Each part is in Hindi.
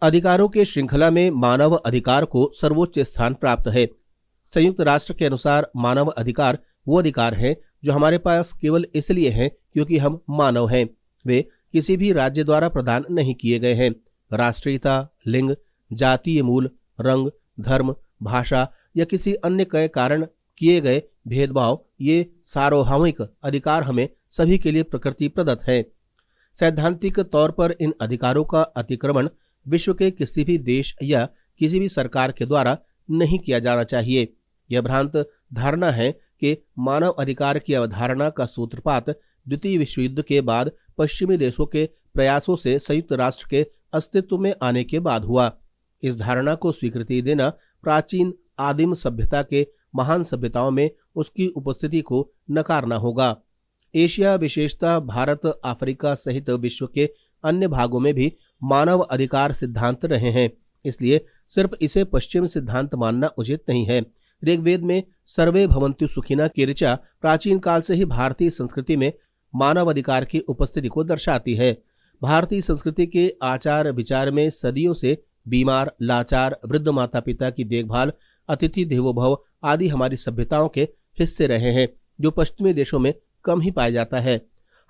अधिकारों के श्रृंखला में मानव अधिकार को सर्वोच्च स्थान प्राप्त है। संयुक्त राष्ट्र के अनुसार मानव अधिकार वो अधिकार हैं जो हमारे पास केवल इसलिए हैं क्योंकि हम मानव हैं। वे किसी भी राज्य द्वारा प्रदान नहीं किए गए हैं। राष्ट्रीयता, लिंग, जातीय मूल, रंग, धर्म, भाषा या किसी अन्य कई कारण किए गए भेदभाव, ये सार्वभौमिक अधिकार हमें सभी के लिए प्रकृति प्रदत्त है। सैद्धांतिक तौर पर इन अधिकारों का अतिक्रमण विश्व के किसी भी देश या किसी भी सरकार के द्वारा नहीं किया जाना चाहिए। यह भ्रांत धारणा है कि मानव अधिकार की अवधारणा का सूत्रपात द्वितीय विश्व युद्ध के बाद पश्चिमी देशों के प्रयासों से संयुक्त राष्ट्र के अस्तित्व में आने के बाद हुआ। इस धारणा को स्वीकृति देना प्राचीन आदिम सभ्यता के महान सभ्यताओं में उसकी उपस्थिति को नकारना होगा। एशिया, विशेषतः भारत, अफ्रीका सहित विश्व के अन्य भागों में भी मानव अधिकार सिद्धांत रहे हैं। इसलिए सिर्फ इसे पश्चिम सिद्धांत मानना उचित नहीं है। ऋग्वेद में सर्वे भवन्तु सुखिनः की ऋचा प्राचीन काल से ही भारतीय संस्कृति में मानव अधिकार की उपस्थिति को दर्शाती है। भारतीय संस्कृति के आचार विचार में सदियों से बीमार, लाचार, वृद्ध माता पिता की देखभाल, अतिथि देवो भव आदि हमारी सभ्यताओं के हिस्से रहे हैं, जो पश्चिमी देशों में कम ही पाया जाता है।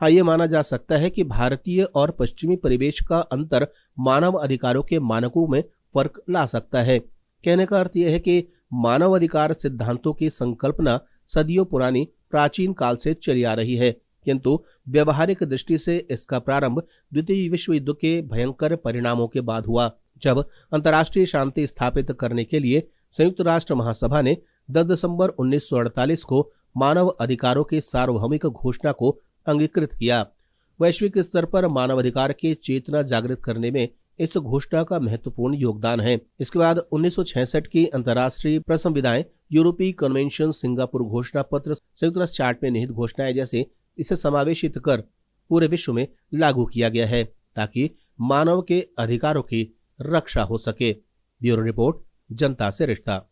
हाँ, ये माना जा सकता है कि भारतीय और पश्चिमी परिवेश का अंतर मानव अधिकारों के मानकों में फर्क ला सकता है। कहने का अर्थ यह है कि मानव अधिकार सिद्धांतों की संकल्पना सदियों पुरानी प्राचीन काल से चली आ रही है, किंतु व्यवहारिक दृष्टि से इसका प्रारंभ द्वितीय विश्व युद्ध के भयंकर परिणामों के बाद हुआ, जब अंतर्राष्ट्रीय शांति स्थापित करने के लिए संयुक्त राष्ट्र महासभा ने 10 दिसंबर 1948 को मानव अधिकारों की सार्वभौमिक घोषणा को अंगीकृत किया। वैश्विक स्तर पर मानवाधिकार की चेतना जागृत करने में इस घोषणा का महत्वपूर्ण योगदान है। इसके बाद 1966 की अंतर्राष्ट्रीय प्रसंविधाएं, यूरोपीय कन्वेंशन, सिंगापुर घोषणा पत्र, संयुक्त राष्ट्र चार्ट में निहित घोषणाएं जैसे इसे समावेशित कर पूरे विश्व में लागू किया गया है, ताकि मानव के अधिकारों की रक्षा हो सके। ब्यूरो रिपोर्ट, जनता से रिश्ता।